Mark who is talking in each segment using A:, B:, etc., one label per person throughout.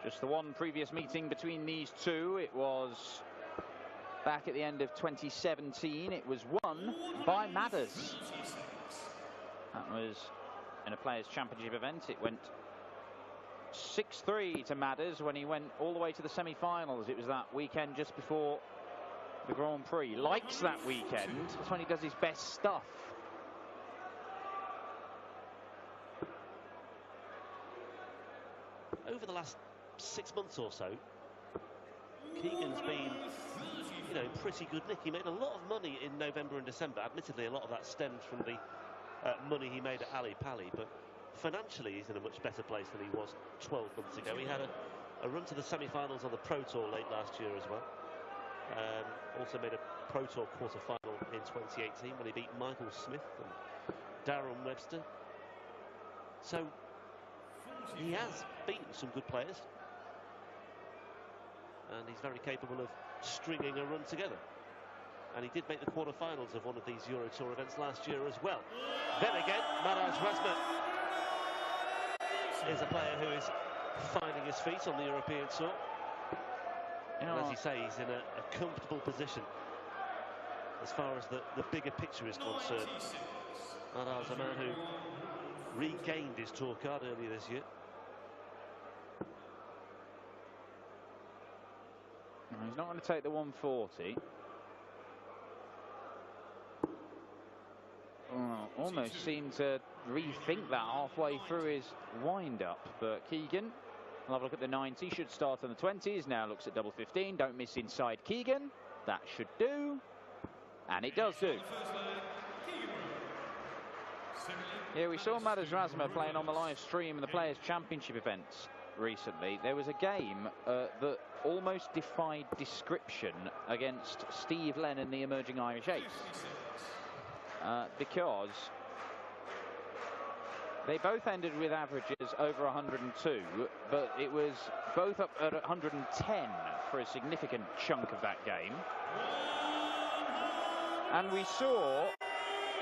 A: Just the one previous meeting between these two. It was back at the end of 2017. It was won by Madars. That was in a Players' Championship event. It went 6-3 to Madars when he went all the way to the semi-finals. It was that weekend just before the Grand Prix. Likes that weekend. That's when he does his best stuff.
B: Over the last 6 months or so, Keegan's been, in pretty good nick. He made a lot of money in November and December. Admittedly, a lot of that stemmed from the money he made at Ali Pali, but financially he's in a much better place than he was 12 months ago. He had a run to the semi-finals on the Pro Tour late last year as well. Also made a Pro Tour quarter-final in 2018 when he beat Michael Smith and Darren Webster. So he has beaten some good players, and he's very capable of stringing a run together. And he did make the quarter-finals of one of these Euro Tour events last year as well. Then again, Madars Razma is a player who is finding his feet on the European Tour. And as you say, he's in a comfortable position as far as the bigger picture is concerned. Madars, a man who regained his tour card earlier this year.
A: He's not going to take the 140. Almost seemed to rethink that halfway through his wind-up. But Keegan will have a look at the 90. Should start on the 20s. Now looks at double 15. Don't miss inside Keegan. That should do. And it does do. Yeah, we saw Madars Razma playing on the live stream in the Players' Championship events recently. There was a game that almost defied description against Steve Lennon, the emerging Irish ace. Because they both ended with averages over 102, but it was both up at 110 for a significant chunk of that game. And we saw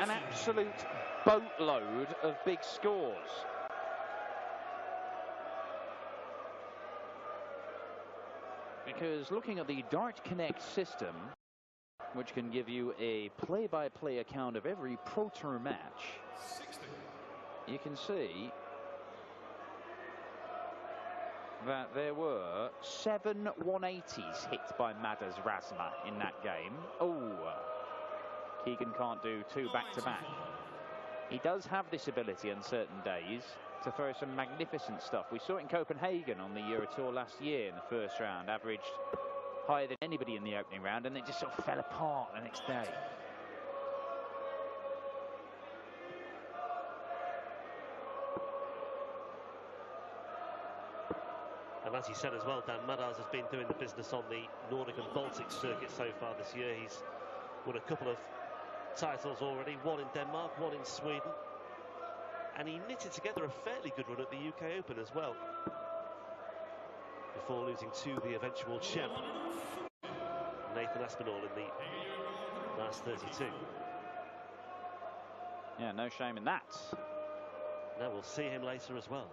A: an absolute boatload of big scores. Because looking at the Dart Connect system, which can give you a play-by-play account of every Pro Tour match, you can see that there were 7 180s hit by Madars Razma in that game. Oh, Keegan can't do 2 back-to-back. He does have this ability on certain days to throw some magnificent stuff. We saw it in Copenhagen on the Euro Tour last year in the first round, averaged higher than anybody in the opening round, and it just sort of fell apart the next day.
B: And as you said as well, Dan, Madars has been doing the business on the Nordic and Baltic circuit so far this year. He's won a couple of titles already, one in Denmark, one in Sweden. And he knitted together a fairly good run at the UK Open as well, before losing to the eventual champ, Nathan Aspinall, in the last 32.
A: Yeah, no shame in that.
B: Now we'll see him later as well.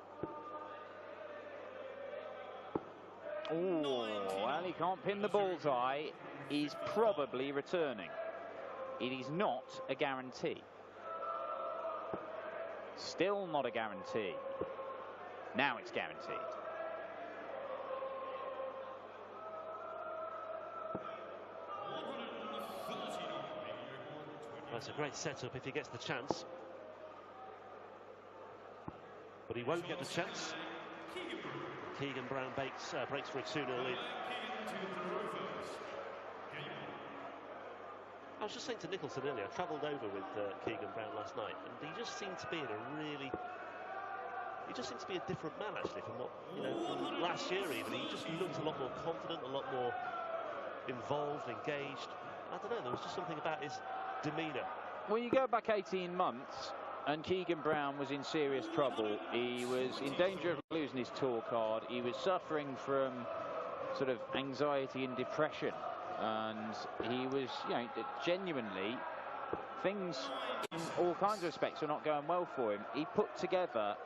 A: Oh, well, he can't pin the bullseye. He's probably returning. It is not a guarantee. Still not a guarantee. Now it's guaranteed.
B: Well, it's a great setup if he gets the chance. But he won't get the chance. Keegan Brown breaks for a 2-0 lead. I was just saying to Nicholson earlier, I travelled over with Keegan Brown last night, and he just seemed to be in a really... He just seemed to be a different man, actually, from what, from last year even. He just looked a lot more confident, a lot more involved, engaged. I don't know, there was just something about his demeanour.
A: Well, you go back 18 months, and Keegan Brown was in serious trouble. He was in danger of losing his tour card. He was suffering from sort of anxiety and depression. And he was, genuinely, things in all kinds of respects were not going well for him. He put together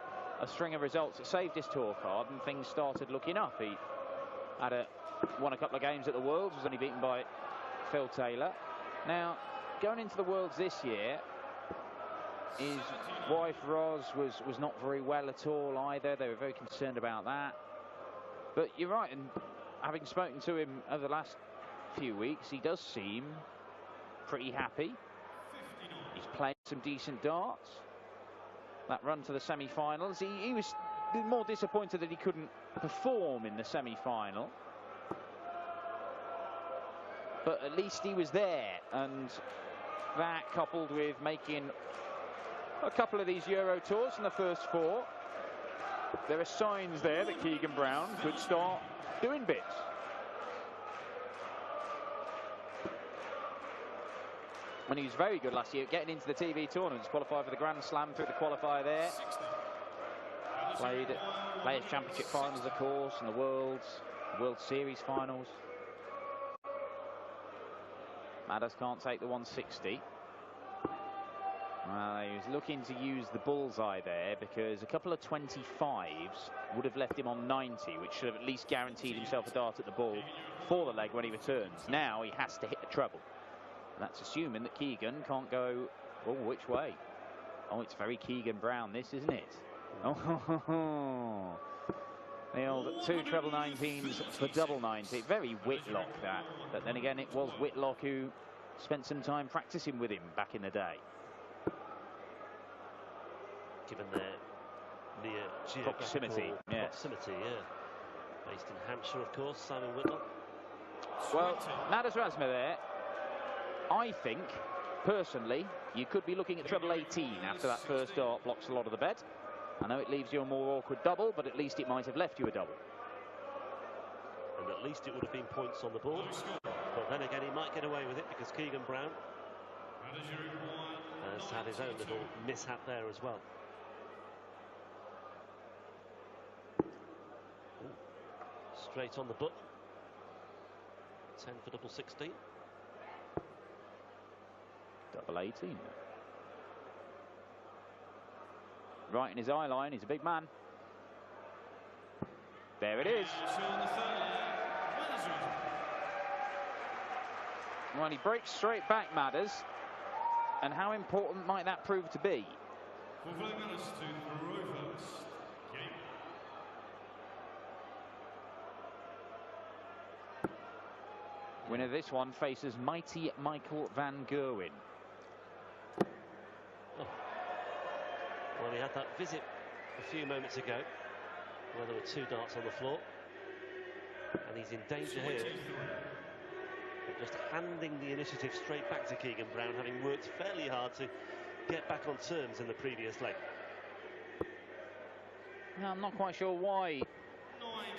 A: a string of results that saved his tour card, and things started looking up. He had won a couple of games at the Worlds, was only beaten by Phil Taylor. Now, going into the Worlds this year, his wife Roz was not very well at all either. They were very concerned about that. But you're right, and having spoken to him over the last few weeks, he does seem pretty happy. He's playing some decent darts. That run to the semi-finals, he was more disappointed that he couldn't perform in the semi-final. But at least he was there, and that, coupled with making a couple of these Euro tours in the first four, there are signs there that Keegan Brown could start doing bits. And he was very good last year, getting into the TV tournaments, qualified for the Grand Slam through the qualifier there. Played Players' Championship finals, of course, and the World Series finals. Madars can't take the 160. Well, he was looking to use the bullseye there, because a couple of 25s would have left him on 90, which should have at least guaranteed himself a dart at the ball for the leg when he returns. Now he has to hit the treble. That's assuming that Keegan can't go, oh, which way? Oh, it's very Keegan Brown, this, isn't it? Oh, the old 2 treble 19s for double 90. Very Whitlock, that. But then again, it was Whitlock who spent some time practicing with him back in the day.
B: Given their near
A: proximity,
B: proximity, yeah. Based in Hampshire, of course, Simon Whitlock.
A: Well, Madars Razma there. I think, personally, you could be looking at treble 18 after that first dart blocks a lot of the bed. I know it leaves you a more awkward double, but at least it might have left you a double.
B: And at least it would have been points on the board. But then again, he might get away with it, because Keegan Brown has had his own little mishap there as well. Straight on the button. 10 for double 16.
A: Double 18. Right in his eye line, he's a big man. There it is. Well, he breaks straight back, Madars. And how important might that prove to be? Winner of this one faces mighty Michael van Gerwen.
B: Oh. Well, he had that visit a few moments ago, where there were 2 darts on the floor, and he's in danger here of just handing the initiative straight back to Keegan Brown, having worked fairly hard to get back on terms in the previous leg.
A: No, I'm not quite sure why.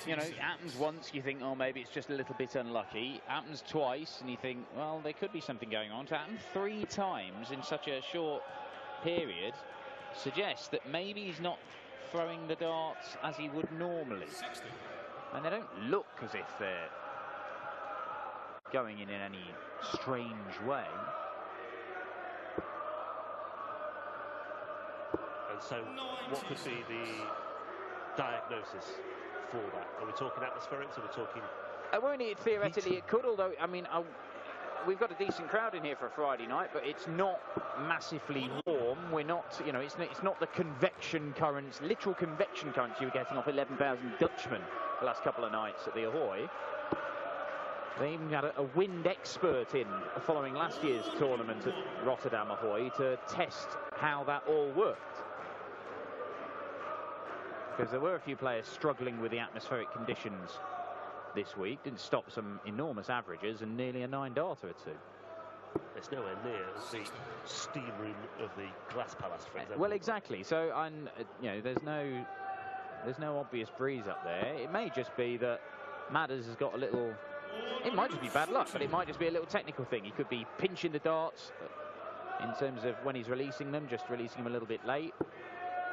A: You know, it happens once, you think, oh, maybe it's just a little bit unlucky. It happens twice, and you think, well, there could be something going on. To happen 3 times in such a short period suggests that maybe he's not throwing the darts as he would normally. And they don't look as if they're going in any strange way.
B: And so, what could be the diagnosis for that? Are we talking atmospherics? Are we talking...
A: Well, theoretically it could, although, I mean, we've got a decent crowd in here for a Friday night, but it's not massively warm. We're not, you know, it's not the convection currents, literal convection currents you were getting off 11,000 Dutchmen the last couple of nights at the Ahoy. They even had a wind expert in following last year's tournament at Rotterdam Ahoy to test how that all worked. Because there were a few players struggling with the atmospheric conditions this week. Didn't stop some enormous averages and nearly a 9-darter or 2.
B: It's nowhere near the steam room of the Glass Palace, for example.
A: Well, exactly. So, you know, there's no obvious breeze up there. It may just be that Madars has got a little... It might just be bad luck, but it might just be a little technical thing. He could be pinching the darts in terms of when he's releasing them, just releasing them a little bit late,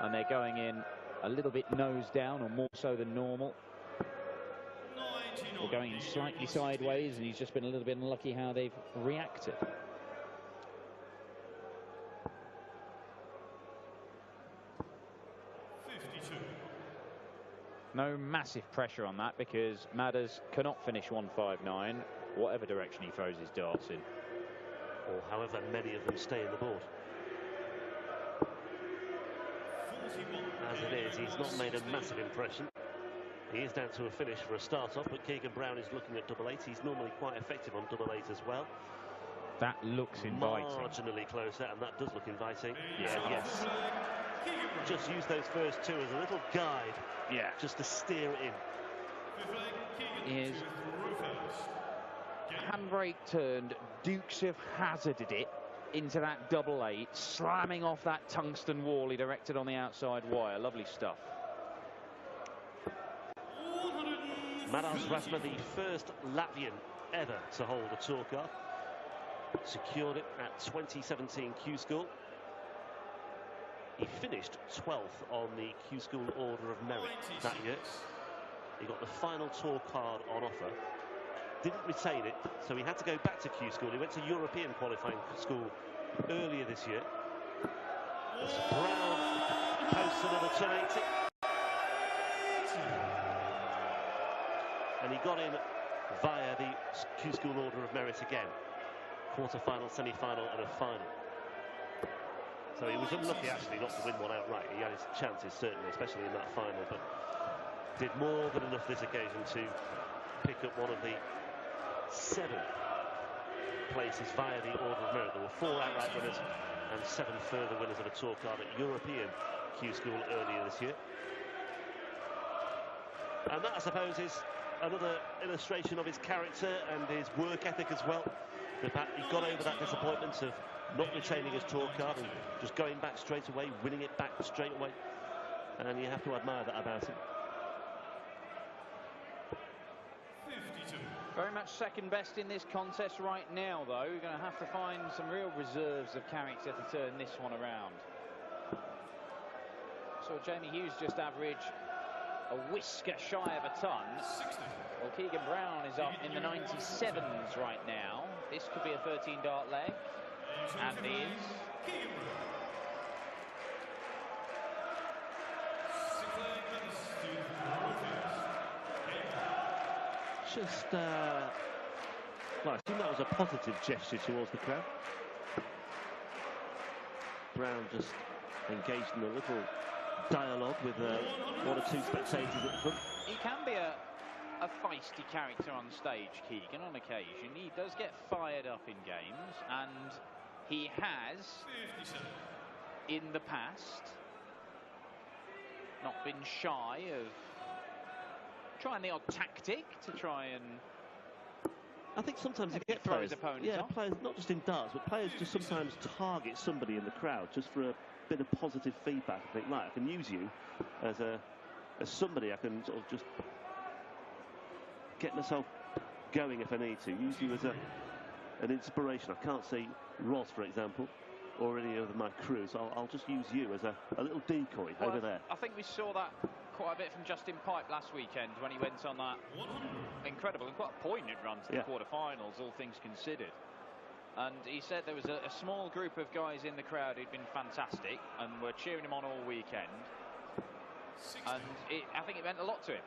A: and they're going in a little bit nose down, or more so than normal, or going in slightly sideways, and he's just been a little bit unlucky how they've reacted. No massive pressure on that because Madars cannot finish 159, whatever direction he throws his darts in.
B: Or however many of them stay in the board. As it is, he's not made a massive impression. He is down to a finish for a start-off, but Keegan Brown is looking at double 8. He's normally quite effective on double 8 as well.
A: That looks inviting.
B: Marginally closer, and that does look inviting.
A: Yeah.
B: Yes. Just use those first two as a little guide.
A: Yeah.
B: Just to steer it in.
A: Is handbrake turned, Dukes of Hazzarded it into that double 8, slamming off that tungsten wall he directed on the outside wire. Lovely stuff.
B: Madars Razma, the first Latvian ever to hold a tour card. Secured it at 2017 Q School. He finished 12th on the Q School Order of Merit that year. He got the final tour card on offer. Didn't retain it, so he had to go back to Q School. He went to European qualifying school earlier this year. As Brown posts another 280. And he got in via the Q School Order of Merit again. Quarter-final, semi-final and a final. So he was unlucky actually not to win one outright. He had his chances certainly, especially in that final, but did more than enough this occasion to pick up one of the 7 places via the Order of Merit. There were 4 outright winners and 7 further winners of a tour card at European Q School earlier this year. And that, I suppose, is another illustration of his character and his work ethic as well. The fact he got over that disappointment of not retaining his tour card and just going back straight away, winning it back straight away. And you have to admire that about him.
A: Very much second best in this contest right now, though. We're going to have to find some real reserves of character to turn this one around. So Jamie Hughes just average a whisker shy of a ton. Well, Keegan Brown is up in the 97s right now. This could be a 13-dart leg, and is.
B: Just, well, I think that was a positive gesture towards the crowd. Brown just engaged in a little dialogue with 1 or 2 spectators at the front.
A: He can be a feisty character on stage, Keegan, on occasion. He does get fired up in games, and he has, in the past, not been shy of trying the odd tactic to try and.
B: I think sometimes you
A: Maybe
B: get
A: throw
B: players,
A: his opponents
B: yeah,
A: off.
B: players not just in darts, but players just sometimes target somebody in the crowd just for a bit of positive feedback. I think, right, I can use you as somebody I can sort of just get myself going if I need to. Use you as an inspiration. I can't see Ross, for example, or any of my crew, so I'll just use you as a little decoy over there.
A: I think we saw that quite a bit from Justin Pipe last weekend when he went on that incredible and quite poignant run to the quarterfinals, all things considered. And he said there was a small group of guys in the crowd who'd been fantastic and were cheering him on all weekend. And I think it meant a lot to him.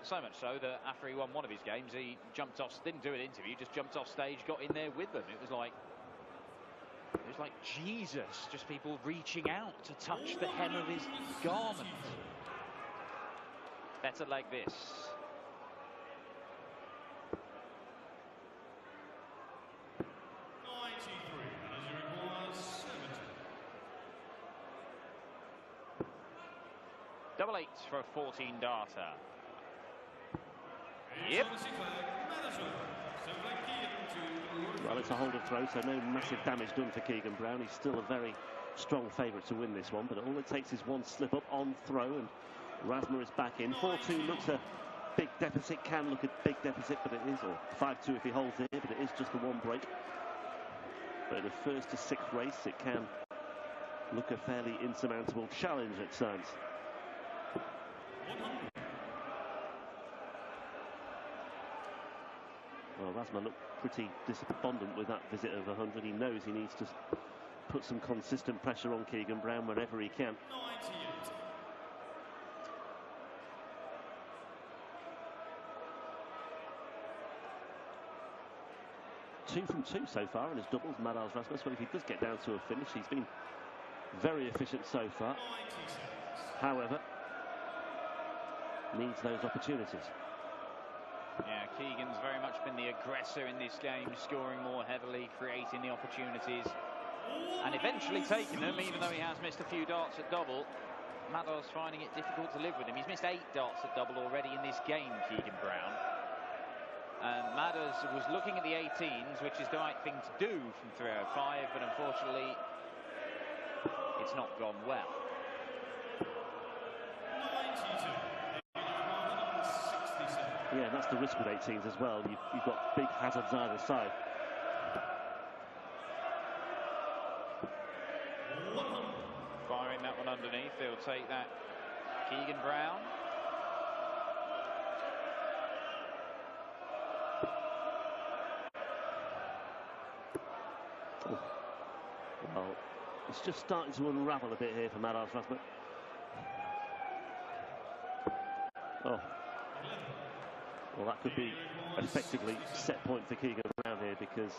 A: So much so that after he won one of his games, he jumped off, didn't do an interview, just jumped off stage, got in there with them. It was like Jesus, just people reaching out to touch the hem of his garment. Better like this. Double 8 for a 14-darter. Yep.
B: Well, it's a hold and throw, so no massive damage done for Keegan Brown. He's still a very strong favourite to win this one, but all it takes is one slip up on throw, and Razma is back in. 4-2 looks a big deficit, can look a big deficit, but it is, or 5-2 if he holds here, but it is just the one break. But in a 1st to 6th race, it can look a fairly insurmountable challenge at times. Well, Razma looked pretty despondent with that visit of 100. He knows he needs to put some consistent pressure on Keegan Brown wherever he can. 2 from 2 so far in his doubles, Madars Razma. So if he does get down to a finish, he's been very efficient so far. However, needs those opportunities.
A: Yeah, Keegan's very much been the aggressor in this game, scoring more heavily, creating the opportunities, and eventually taking them, even though he has missed a few darts at double. Madars finding it difficult to live with him. He's missed 8 darts at double already in this game, Keegan Brown. And Madars was looking at the 18s, which is the right thing to do from 305, but unfortunately, it's not gone well.
B: Yeah, that's the risk with 18s as well. You've got big hazards either side.
A: Firing that one underneath, he'll take that. Keegan Brown.
B: Oh. Well, it's just starting to unravel a bit here for Madars Razma. Oh. Well, that could be effectively set point for Keegan Brown here, because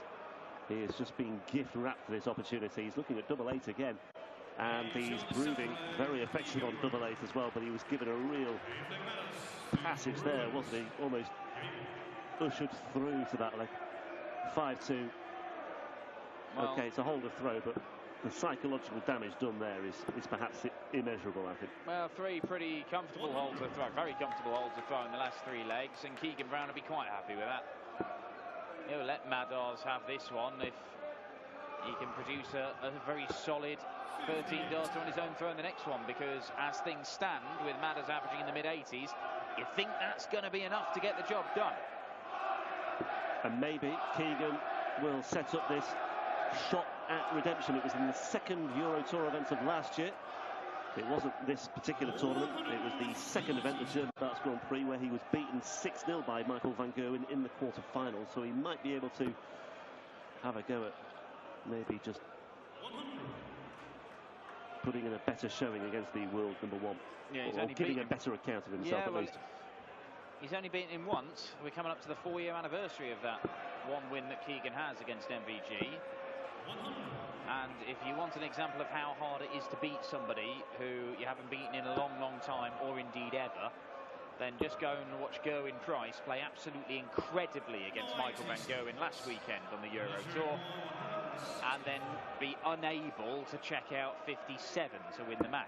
B: he has just been gift wrapped for this opportunity. He's looking at double 8 again, and he's proving very effective on double 8 as well, but he was given a real passage there, wasn't he? Almost ushered through to that leg. 5-2.
A: Well,
B: okay, it's a holder throw, but the psychological damage done there is perhaps immeasurable, I think.
A: Well, 3 pretty comfortable holds of throw, very comfortable holds of throw in the last 3 legs, and Keegan Brown will be quite happy with that. He'll let Madars have this one if he can produce a very solid 13 darts on his own throw in the next one, because as things stand, with Madars averaging in the mid-80s, you think that's going to be enough to get the job done.
B: And maybe Keegan will set up this shot at redemption. It was in the second Euro Tour event of last year. It wasn't this particular tournament. It was the second event, the German Darts Grand Prix, where he was beaten 6-0 by Michael van Gerwen in the quarter-final. So he might be able to have a go at maybe just putting in a better showing against the world #1.
A: Yeah,
B: or giving a better account of himself, at least.
A: He's only beaten him once. We're coming up to the 4-year anniversary of that one win that Keegan has against MVG. And if you want an example of how hard it is to beat somebody who you haven't beaten in a long, long time, or indeed ever, then just go and watch Gerwyn Price play absolutely incredibly against Michael van Gerwen last weekend on the Euro Tour, and then be unable to check out 57 to win the match.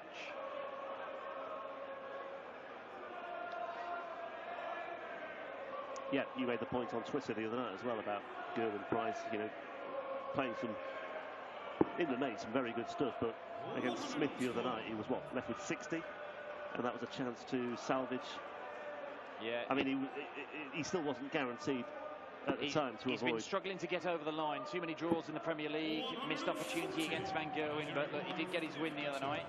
B: Yeah, you made the point on Twitter the other night as well about Gerwyn Price, you know, playing some, in the main, some very good stuff, but against Smith the other night, he was, what, left with 60? And that was a chance to salvage.
A: Yeah.
B: I mean, he still wasn't guaranteed at the time to
A: He's
B: avoid.
A: been struggling to get over the line. Too many draws in the Premier League. Missed opportunity against Van Gerwen, but look, he did get his win the other night.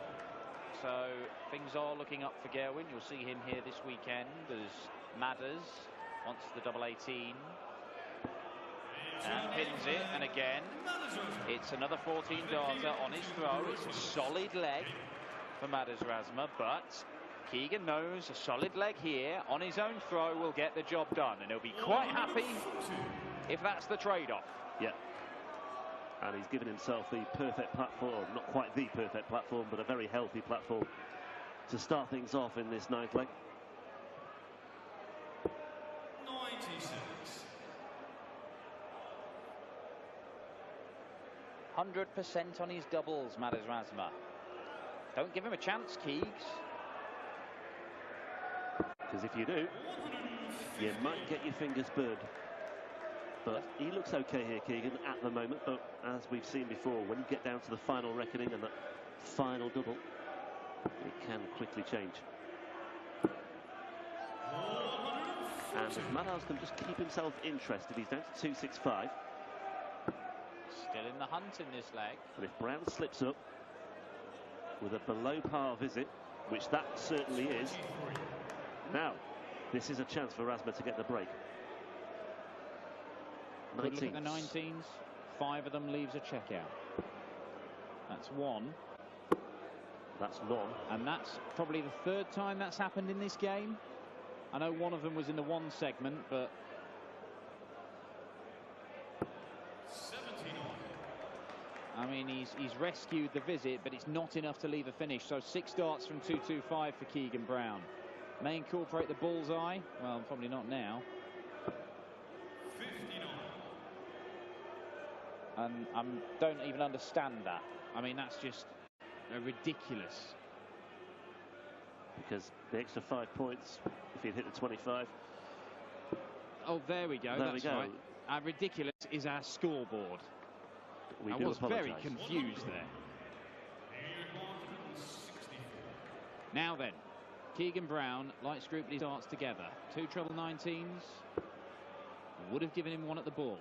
A: So things are looking up for Gerwyn. You'll see him here this weekend as Madars wants the double 18. And pins it, and again, it's another 14 darter on his throw. It's a solid leg for Madars Razma, but Keegan knows a solid leg here on his own throw will get the job done, and he'll be quite happy if that's the trade-off.
B: Yeah. And he's given himself the perfect platform, not quite the perfect platform, but a very healthy platform to start things off in this 9th leg.
A: 100% on his doubles, Madars Razma. Don't give him a chance, Keegs.
B: Because if you do, you might get your fingers burned. But he looks okay here, Keegan, at the moment. But as we've seen before, when you get down to the final reckoning and that final double, it can quickly change. And if Madars can just keep himself interested, he's down to 265.
A: Still in the hunt in this leg.
B: But if Brown slips up with a below par visit, which that certainly is, now this is a chance for Razma to get the break.
A: Good look at the 19s. 5 of them leaves a checkout. That's 1.
B: That's long.
A: And that's probably the 3rd time that's happened in this game. I know one of them was in the 1 segment, but I mean, he's rescued the visit, but it's not enough to leave a finish. So 6 darts from 225 for Keegan Brown. May incorporate the bullseye. Well, probably not now.
C: 59.
A: And I don't even understand that. I mean, that's just ridiculous.
B: Because the extra 5 points, if he'd hit the 25.
A: Oh, there we go.
B: There we go.
A: Right. Ridiculous is our scoreboard. I was very confused there. Now then, Keegan Brown, light scrutiny starts together. 2 treble 19s. Would have given him 1 at the ball.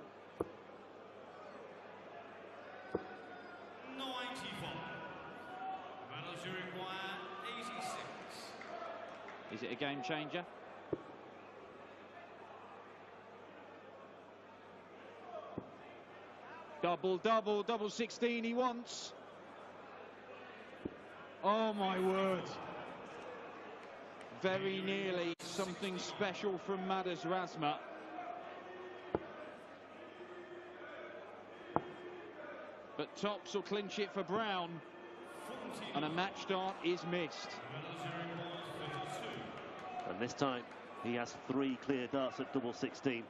C: 95. Medals you require 86.
A: Is it a game changer? Double 16 he wants. Oh my word. Very nearly something special from Madars Razma. But tops will clinch it for Brown. And a match dart is missed.
B: And this time he has 3 clear darts at double 16.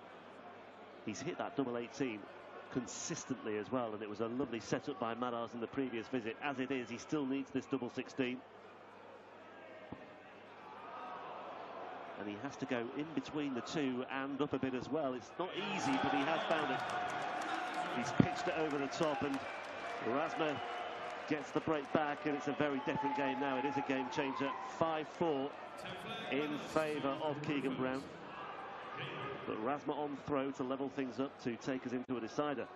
B: He's hit that double 18 consistently as well, and it was a lovely setup by Madars in the previous visit. As it is, he still needs this double 16. And he has to go in between the 2 and up a bit as well. It's not easy, but he has found it. He's pitched it over the top, and Razma gets the break back, and it's a very different game now. It is a game changer. 5-4 in favour of Keegan Brown. But Razma on throw to level things up, to take us into a decider.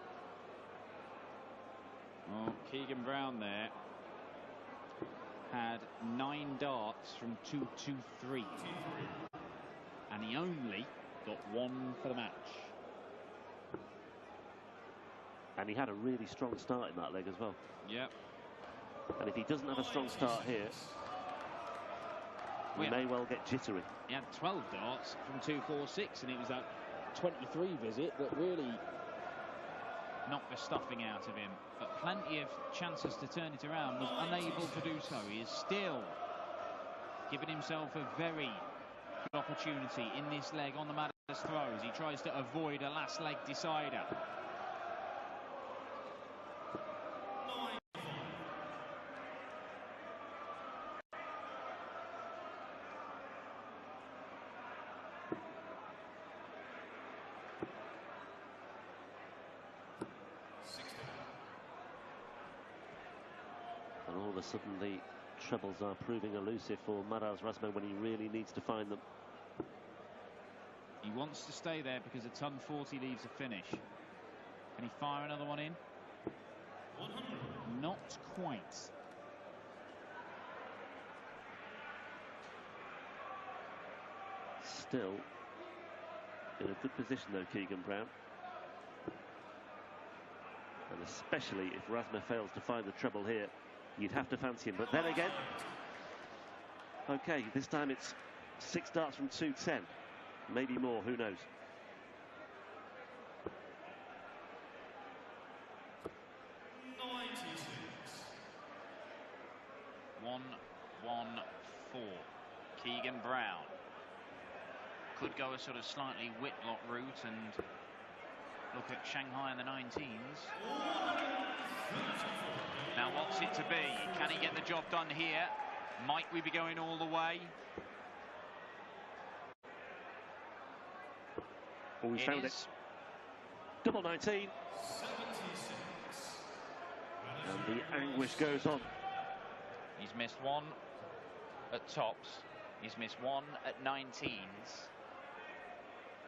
A: Well, Keegan Brown there had 9 darts from 2-2-3. And he only got 1 for the match.
B: And he had a really strong start in that leg as well.
A: Yep.
B: And if he doesn't have a strong start here, we may well get jittery.
A: He had 12 darts from 2-4-6, and it was that 23 visit that really knocked the stuffing out of him. But plenty of chances to turn it around, was unable to do so. He is still giving himself a very good opportunity in this leg on the Madars throws. He tries to avoid a last leg decider.
B: And all of a sudden the trebles are proving elusive for Madars Razma when he really needs to find them.
A: He wants to stay there because a ton 40 leaves a finish. Can he fire another one in?
C: 100.
A: Not quite.
B: Still in a good position though, Keegan Brown. And especially if Razma fails to find the treble here, you'd have to fancy him. But then again, okay, this time it's 6 darts from 210. Maybe more, who knows.
A: One, 1-1-4. Keegan Brown could go a sort of slightly Whitlock route and look at Shanghai in the 19s. Now what's it to be? Can he get the job done here? Might we be going all the way?
B: Oh, we found it. Double 19.
C: 76.
B: And the anguish goes on.
A: He's missed 1 at tops. He's missed 1 at 19s.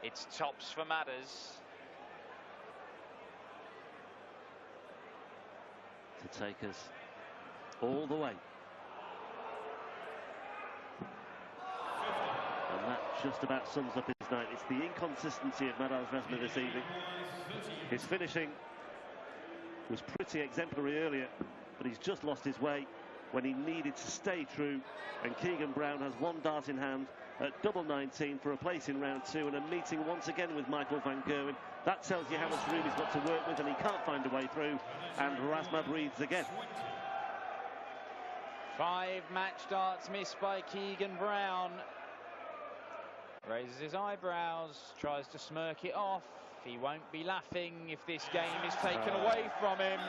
A: It's tops for Madars.
B: To take us all the way. And that just about sums up his night. It's the inconsistency of Madars Razma this evening. His finishing was pretty exemplary earlier, but he's just lost his way when he needed to stay true. And Keegan Brown has 1 dart in hand at double 19 for a place in round 2, and a meeting once again with Michael van Gerwen That tells you how much room he's got to work with, and he can't find a way through, and Razma breathes again.
A: 5 match darts missed by Keegan Brown. Raises his eyebrows, tries to smirk it off. He won't be laughing if this game is taken away from him.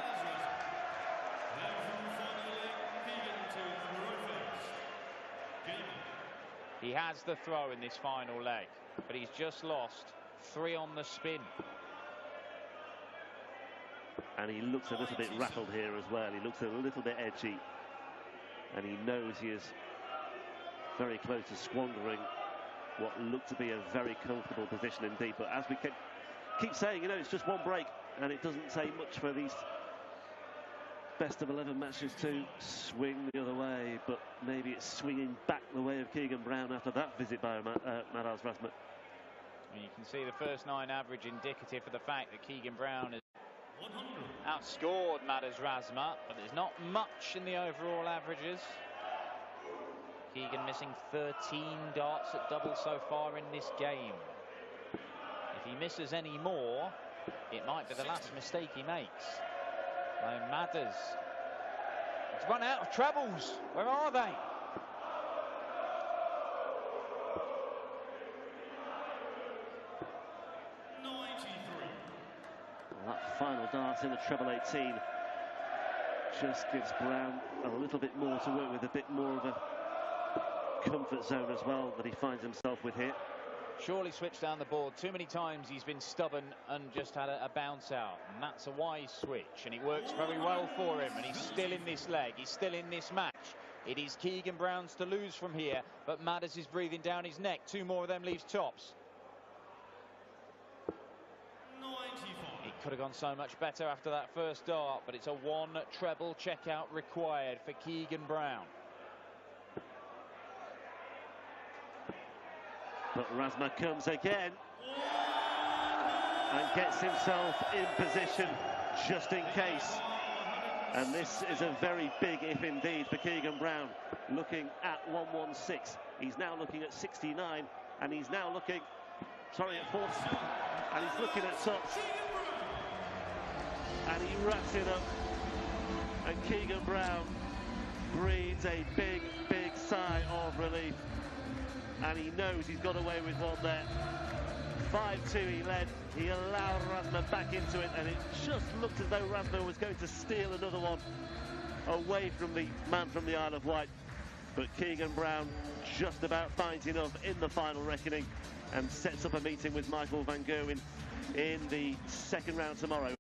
A: He has the throw in this final leg, but he's just lost 3 on the spin.
B: And he looks a little bit rattled here as well. He looks a little bit edgy. And he knows he is very close to squandering what looked to be a very comfortable position indeed. But as we keep saying, you know, it's just one break, and it doesn't say much for these best of 11 matches to swing the other way, but maybe it's swinging back the way of Keegan Brown after that visit by Madars Razma.
A: And you can see the first 9 average indicative of the fact that Keegan Brown has outscored Madars Razma, but there's not much in the overall averages. Keegan missing 13 darts at double so far in this game. If he misses any more, it might be the last mistake he makes. Madars, he's run out of trebles. Where are they?
B: Well, that final dart in the treble 18 just gives Brown a little bit more to work with, a bit more of a comfort zone as well that he finds himself with here.
A: Surely switched down the board. Too many times he's been stubborn and just had a bounce out. And that's a wise switch, and it works very well for him. And he's still in this leg. He's still in this match. It is Keegan Brown's to lose from here, but Madars is breathing down his neck. 2 more of them leaves tops. It could have gone so much better after that first dart, but it's a 1 treble checkout required for Keegan Brown.
B: But Razma comes again and gets himself in position just in case. And this is a very big if indeed for Keegan Brown, looking at 116. He's now looking at 69, and he's now looking, at 40, and he's looking at tops. And he wraps it up, and Keegan Brown breathes a big, big sigh of relief. And he knows he's got away with one there. 5-2 he led. He allowed Razma back into it, and it just looked as though Razma was going to steal another one away from the man from the Isle of Wight. But Keegan Brown just about finds enough in the final reckoning and sets up a meeting with Michael van Gerwen in the second round tomorrow.